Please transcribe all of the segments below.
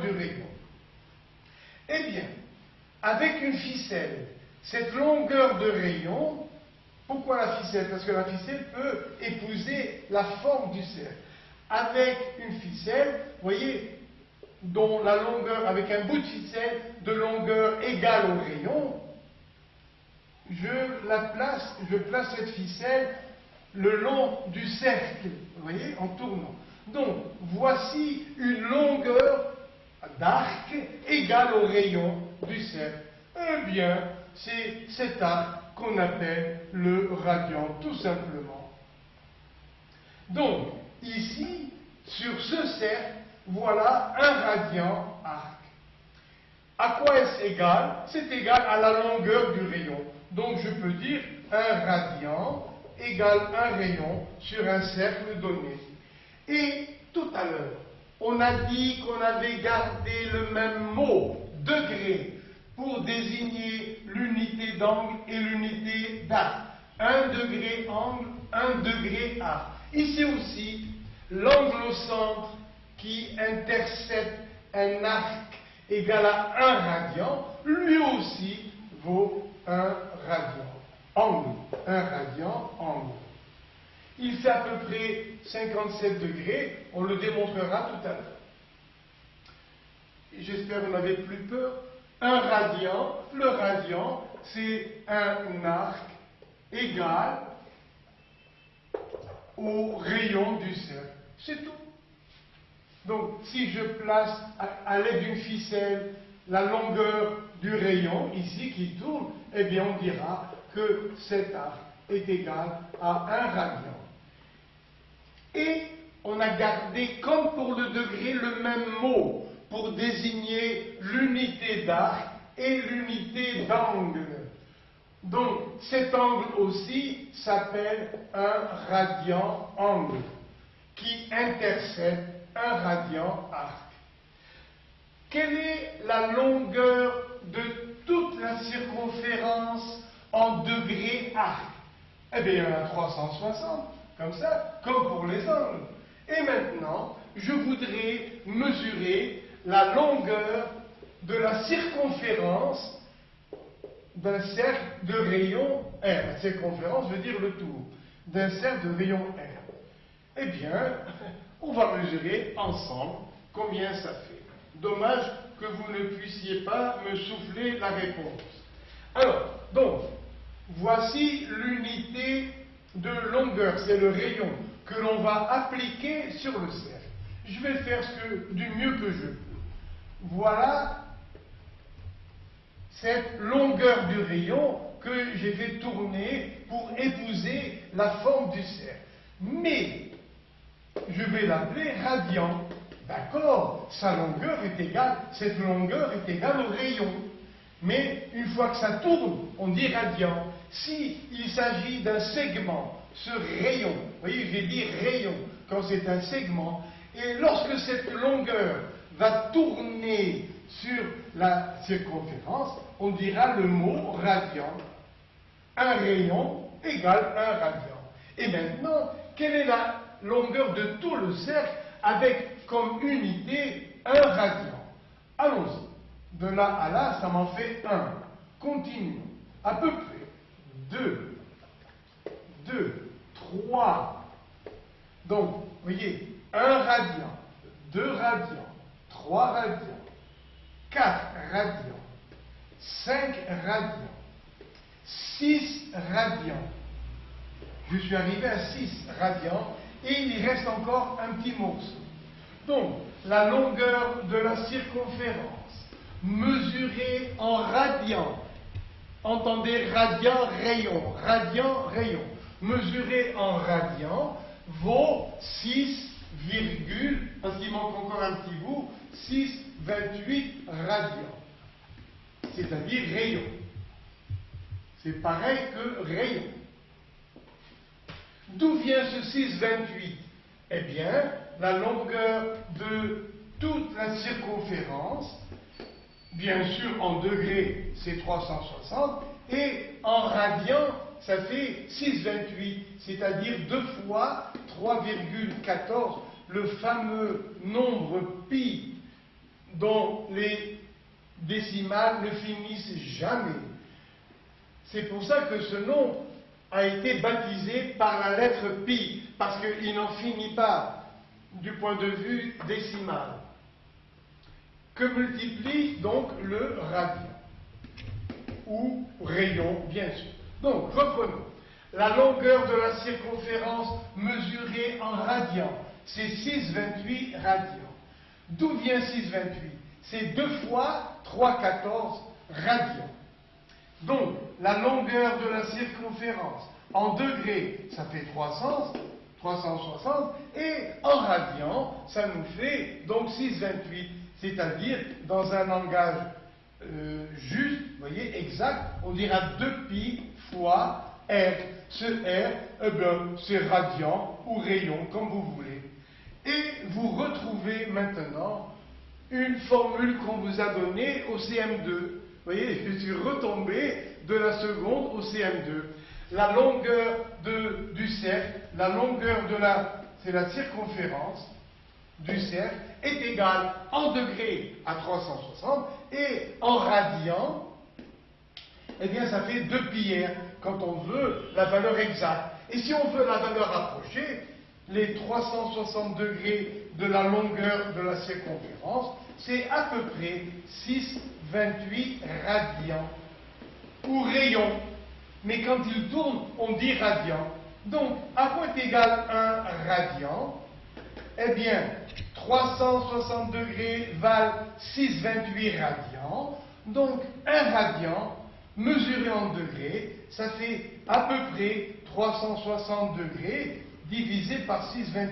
du rayon. Eh bien, avec une ficelle, cette longueur de rayon, pourquoi la ficelle? Parce que la ficelle peut épouser la forme du cercle. Avec une ficelle, vous voyez, dont la longueur, avec un bout de ficelle de longueur égale au rayon, je place cette ficelle le long du cercle, vous voyez, en tournant. Donc, voici une longueur d'arc égale au rayon du cercle. Eh bien, c'est cet arc qu'on appelle le radian, tout simplement. Donc, ici, sur ce cercle, voilà un radian arc. À quoi est-ce égal? C'est égal à la longueur du rayon. Donc, je peux dire un radian égale un rayon sur un cercle donné. Et tout à l'heure, on a dit qu'on avait gardé le même mot, degré, pour désigner l'unité d'angle et l'unité d'arc. 1 degré angle, 1 degré arc. Ici aussi, l'angle au centre qui intercepte un arc égal à 1 radian, lui aussi vaut 1 radian. Angle, 1 radian, angle. Il fait à peu près 57 degrés, on le démontrera tout à l'heure. J'espère que vous n'avez plus peur. Un radian, le radian, c'est un arc égal au rayon du cercle. C'est tout. Donc, si je place à l'aide d'une ficelle la longueur du rayon, ici, qui tourne, eh bien, on dira que cet arc est égal à 1 radian. Et on a gardé, comme pour le degré, le même mot pour désigner l'unité d'arc et l'unité d'angle. Donc, cet angle aussi s'appelle un radian angle, qui intercepte un radian arc. Quelle est la longueur de toute la circonférence en degrés arc? Eh bien, il y en a 360, comme ça, comme pour les angles. Et maintenant, je voudrais mesurer la longueur de la circonférence d'un cercle de rayon R. La circonférence veut dire le tour d'un cercle de rayon R. Eh bien, on va mesurer ensemble combien ça fait. Dommage que vous ne puissiez pas me souffler la réponse. Alors, donc, voici l'unité de longueur, c'est le rayon que l'on va appliquer sur le cercle. Je vais faire du mieux que je peux. Voilà cette longueur du rayon que j'ai fait tourner pour épouser la forme du cercle. Mais, je vais l'appeler radian. D'accord, sa longueur est égale, cette longueur est égale au rayon. Mais une fois que ça tourne, on dit radian. Si il s'agit d'un segment, ce rayon, vous voyez, j'ai dit rayon quand c'est un segment, et lorsque cette longueur va tourner sur la circonférence, on dira le mot radian. Un rayon égale un radian. Et maintenant, quelle est la longueur de tout le cercle avec comme unité un radian? Allons-y. De là à là, ça m'en fait 1. Continuons. À peu près 2, 3. Donc, vous voyez, 1 radian, 2 radians, 3 radians, 4 radians, 5 radians, 6 radians. Je suis arrivé à 6 radians et il reste encore un petit morceau. Donc, la longueur de la circonférence mesurée en radians, entendez radian, rayon, mesurée en radians vaut 6, parce qu'il manque encore un petit bout, 6,28 radians, c'est-à-dire rayon. C'est pareil que rayon. D'où vient ce 6,28? Eh bien, la longueur de toute la circonférence, bien sûr en degrés c'est 360, et en radians ça fait 6,28, c'est-à-dire 2 fois 3,14, le fameux nombre pi dont les décimales ne finissent jamais. C'est pour ça que ce nom a été baptisé par la lettre pi, parce qu'il n'en finit pas du point de vue décimal. Que multiplie donc le radian, ou rayon, bien sûr. Donc, reprenons. La longueur de la circonférence mesurée en radians, c'est 6,28 radians. D'où vient 6,28? C'est 2 fois 3,14 radians. Donc, la longueur de la circonférence en degrés, ça fait 300, 360, et en radians, ça nous fait donc 6,28, c'est-à-dire, dans un langage juste, vous voyez, exact, on dira 2pi fois R. Ce R, eh bien, c'est radian ou rayon, comme vous voulez. Et vous retrouvez maintenant une formule qu'on vous a donnée au CM2. Vous voyez, je suis retombé de la seconde au CM2. La longueur du cercle, la longueur c'est la circonférence du cercle, est égale en degrés à 360 et en radians, eh bien ça fait 2πr quand on veut la valeur exacte. Et si on veut la valeur approchée, les 360 degrés de la longueur de la circonférence, c'est à peu près 6,28 radians, ou rayons. Mais quand il tourne, on dit radian. Donc, à quoi est égal un radian? Eh bien, 360 degrés valent 6,28 radians. Donc, un radian, mesuré en degrés, ça fait à peu près 360 degrés divisé par 6,28.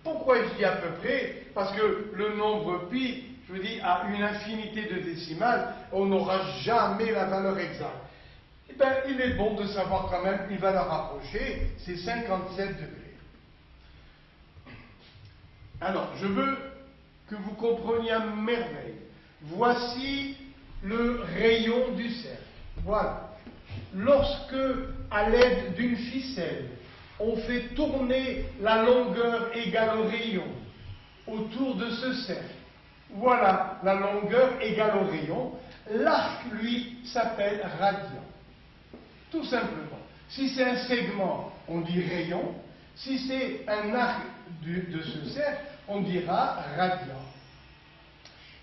Pourquoi je dis à peu près? Parce que le nombre pi, je vous dis, a une infinité de décimales, on n'aura jamais la valeur exacte. Eh bien, il est bon de savoir quand même une valeur approchée, c'est 57 degrés. Alors, je veux que vous compreniez à merveille. Voici le rayon du cercle. Voilà. Lorsque, à l'aide d'une ficelle, on fait tourner la longueur égale au rayon autour de ce cercle, voilà la longueur égale au rayon, l'arc, lui, s'appelle radian. Tout simplement. Si c'est un segment, on dit rayon. Si c'est un arc de ce cercle, on dira radian.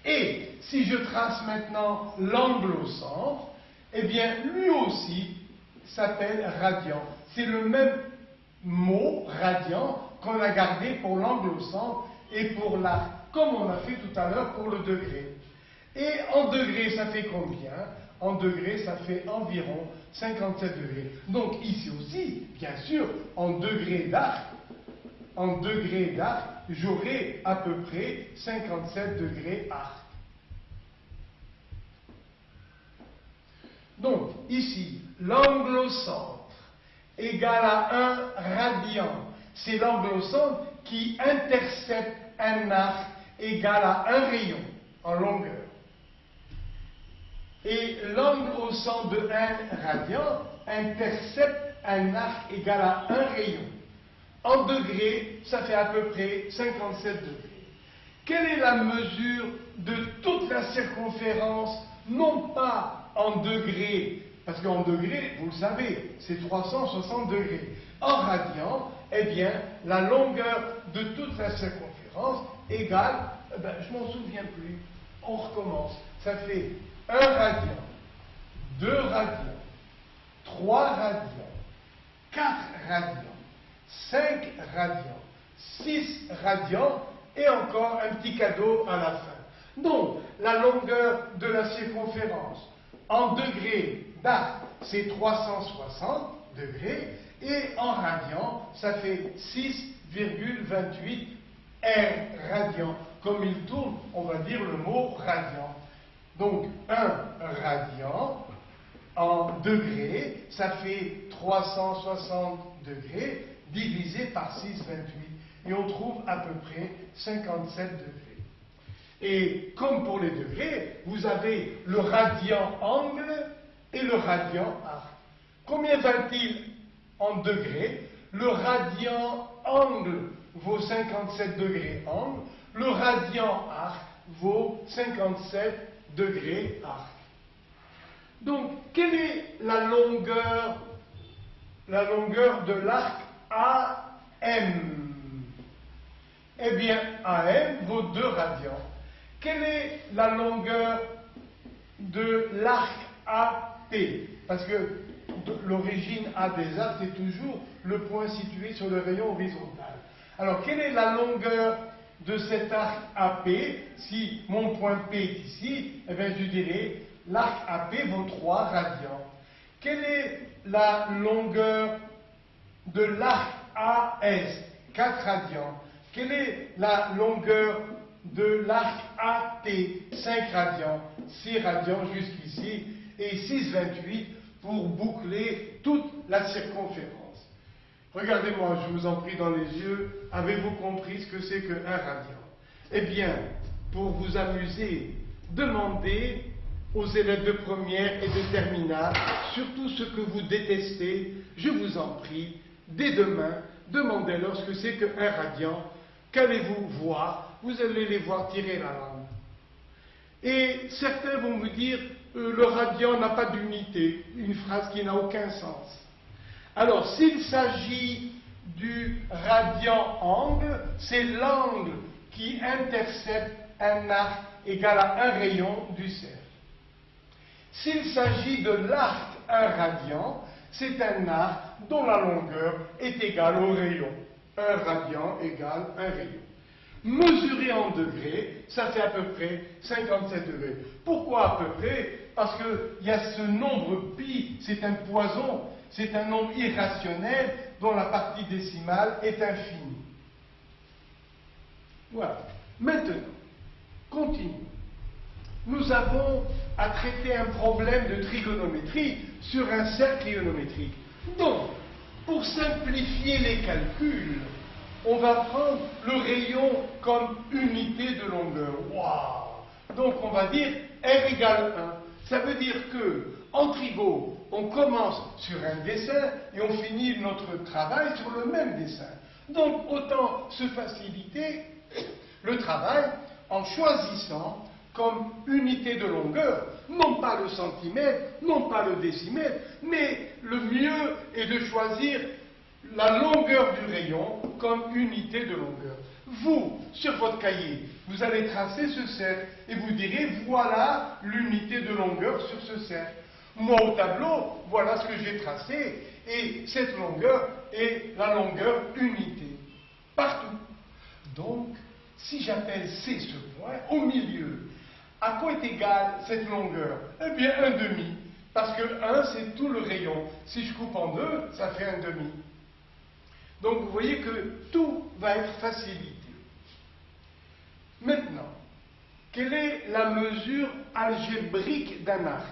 Et si je trace maintenant l'angle au centre, eh bien, lui aussi s'appelle radian. C'est le même mot, radian, qu'on a gardé pour l'angle au centre et pour l'arc, comme on a fait tout à l'heure pour le degré. Et en degrés, ça fait combien? En degrés, ça fait environ 57 degrés. Donc ici aussi, bien sûr, en degrés d'arc, j'aurai à peu près 57 degrés arc. Donc ici, l'angle au centre égale à 1 radian. C'est l'angle au centre qui intercepte un arc égal à 1 rayon en longueur. Et l'angle au centre de 1 radian intercepte un arc égal à 1 rayon. En degrés, ça fait à peu près 57 degrés. Quelle est la mesure de toute la circonférence, non pas en degrés, parce qu'en degrés, vous le savez, c'est 360 degrés. En radian, eh bien, la longueur de toute la circonférence égale, je m'en souviens plus, on recommence, ça fait 1 radian, 2 radians, 3 radians, 4 radians, 5 radians, 6 radians, et encore un petit cadeau à la fin. Donc, la longueur de la circonférence en degrés d'arc, c'est 360 degrés, et en radians, ça fait 6,28 R radian. Comme il tourne, on va dire le mot radian. Donc, 1 radian en degrés, ça fait 360 degrés divisé par 6,28. Et on trouve à peu près 57 degrés. Et comme pour les degrés, vous avez le radian angle et le radian arc. Combien valent-ils en degrés? Le radian angle vaut 57 degrés angle, le radian arc vaut 57 degrés arc. Donc, quelle est la longueur de l'arc AM? Eh bien, AM vaut 2 radians. Quelle est la longueur de l'arc AP? Parce que l'origine A des arcs, c'est toujours le point situé sur le rayon horizontal. Alors, quelle est la longueur de cet arc AP? Si mon point P est ici, eh bien, je dirais l'arc AP vaut 3 radians. Quelle est la longueur de l'arc AS? 4 radians. Quelle est la longueur de l'arc AT? 5 radians. 6 radians jusqu'ici et 6,28 pour boucler toute la circonférence. Regardez-moi, je vous en prie dans les yeux, avez-vous compris ce que c'est que 1 radian? Eh bien, pour vous amuser, demandez aux élèves de première et de terminale, surtout ceux que vous détestez, je vous en prie, dès demain, demandez-leur ce que c'est que 1 radian. Qu'allez-vous voir? Vous allez les voir tirer la langue. Et certains vont me dire, le radian n'a pas d'unité, une phrase qui n'a aucun sens. Alors, s'il s'agit du radian angle, c'est l'angle qui intercepte un arc égal à un rayon du cercle. S'il s'agit de l'arc 1 radian, c'est un arc dont la longueur est égale au rayon. 1 radian égale 1 rayon. Mesuré en degrés, ça fait à peu près 57 degrés. Pourquoi à peu près? Parce qu'il y a ce nombre pi, c'est un poison, c'est un nombre irrationnel dont la partie décimale est infinie. Voilà. Maintenant, continuons. Nous avons à traiter un problème de trigonométrie sur un cercle ionométrique. Donc, pour simplifier les calculs, on va prendre le rayon comme unité de longueur. Waouh! Donc on va dire R égale 1. Ça veut dire que, en trigo, on commence sur un dessin et on finit notre travail sur le même dessin. Donc autant se faciliter le travail en choisissant comme unité de longueur, non pas le centimètre, non pas le décimètre, mais le mieux est de choisir la longueur du rayon comme unité de longueur. Vous, sur votre cahier, vous allez tracer ce cercle et vous direz voilà l'unité de longueur sur ce cercle. Moi au tableau, voilà ce que j'ai tracé et cette longueur est la longueur unité. Partout. Donc, si j'appelle C ce point, au milieu, à quoi est égale cette longueur? Eh bien, 1,5. Parce que 1, c'est tout le rayon. Si je coupe en 2, ça fait 1,5. Donc, vous voyez que tout va être facilité. Maintenant, quelle est la mesure algébrique d'un arc?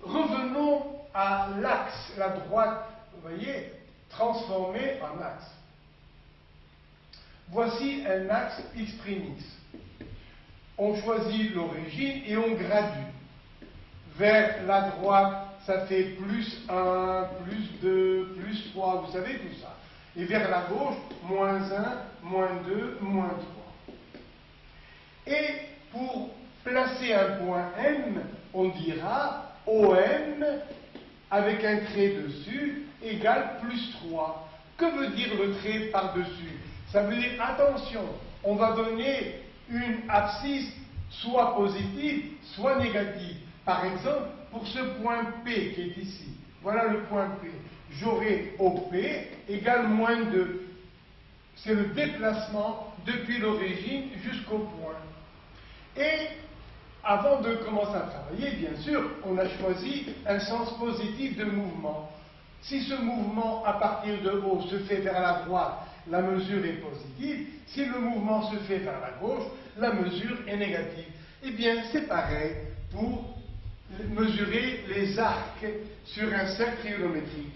Revenons à l'axe, la droite, vous voyez, transformée en axe. Voici un axe x'. On choisit l'origine et on gradue. Vers la droite, ça fait plus 1, plus 2, plus 3, vous savez tout ça. Et vers la gauche, moins 1, moins 2, moins 3. Et pour placer un point M, on dira OM avec un trait dessus égale plus 3. Que veut dire le trait par-dessus? Ça veut dire, attention, on va donner une abscisse soit positive, soit négative. Par exemple, pour ce point P qui est ici, voilà le point P. J'aurai OP égale moins 2. C'est le déplacement depuis l'origine jusqu'au point. Et avant de commencer à travailler, bien sûr, on a choisi un sens positif de mouvement. Si ce mouvement à partir de haut se fait vers la droite, la mesure est positive. Si le mouvement se fait vers la gauche, la mesure est négative. Eh bien, c'est pareil pour mesurer les arcs sur un cercle trigonométrique.